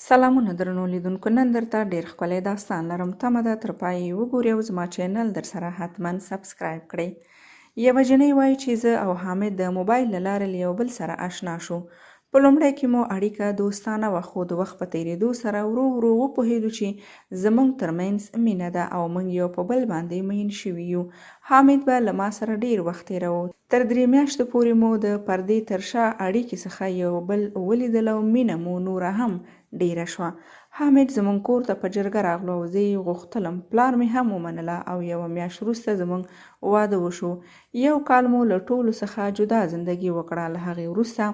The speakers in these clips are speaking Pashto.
سلامونه درنو لیدونکو، نن درته ډیر ښکلی داستان لرم. تمه ده تر پایه یې وګورئ او زما چینل در سره حتما سبسکرایب کړئ. یوه جنۍ وایي چې زه او حامد د موبایل له لارې له یو بل سره آشنا شو. په لومړی کې مو اړیکه دوستانه وه، خو د وخت په تېرېدو سره ورو ورو وپوهېدو چې زموږ ترمنځ مینه ده او موږ یو په بل باندې مین شوي یو. حامد به له ما سره ډیر وخت تېروو. تر 3 میاشتو پورې مو د پردې تر شا اړیکې څخه یو بل ولیدل او مینه مو نوره هم ډیره شوه. حامد زموږ کور ته په جرګه راغلو او زه یې غوښتلم. پلار مې هم ومنله او یوه میاشت وروسته زموږ واده وشو. 1 کال مو له ټولو څخه جدا زندګي وکړه. له هغې وروسته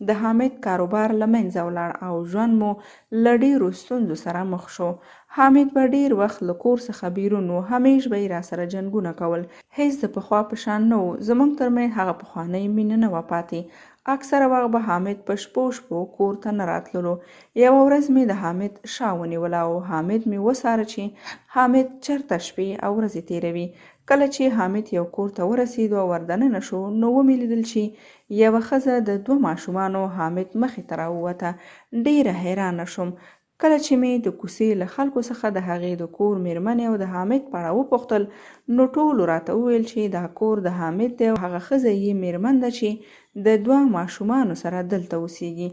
د حامد کاروبار له منځه ولاړ او ژوند مو له ډیرو ستونزو سره مخ شو. حامد به ډیر وخت له کور څخه بیرون و. همیش به یې راسره جنګونه کول. هیڅ د پخوا په شان نه و. زموږ ترمنځ هغه پخوانۍ مینه نه وه پاتې. اکثره وخت به حامد په شپو کور ته نه راتللو. یوه ورځ مې د حامد شا ونیوله او حامد مې وڅاره چې حامد چېرته شپې او ورځې تېروي. کله چې حامد یو کور ته ورسېدو او وردننه شو نو ومې لیدل چې یوه ښځه د 2 ماشومانو حامد مخې ته راووته. ډیره حیرانه شوم. کله چې مې د کوڅې له خلکو څخه د هغې د کور میرمنې او د حامد په اړه وپوښتل نو ټولو راته وویل چې دا کور د حامد دی او هغه ښځه یې میرمن ده چې د 2 ماشومانو سره دلته اوسیږي.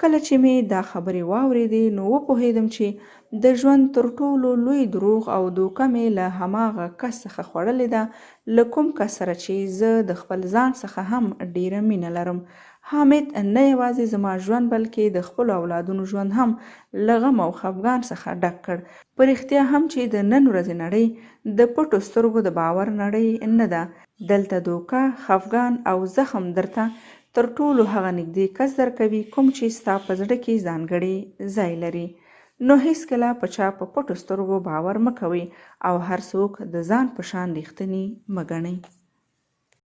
کله چې مې دا خبرې واورېدې نو وپوهېدم چې د ژوند تر ټولو لوی دروغ او دوکه مې له هماغه کس څخه خوړلې ده، له کوم کس سره چې زه د خپل ځان څخه هم ډیره مینه لرم. حامد نه یوازې زما ژوند بلکې د خپلو اولادونو ژوند هم له غم او خفګان څخه ډک کړ. په رښتیا هم چې د نن ورځې نړۍ د پټو سترګو د باور نړۍ نه ده. دلته دوکه، خفګان او زخم درته تر ټولو هغه نږدې کس درکوي کوم چې ستا په زړه کې ځانګړی ځای لري. نو هیڅکله په چا په پټو سترګو باور مه کوئ او هر څوک د ځان په شان ریښتیني مه ګڼئ.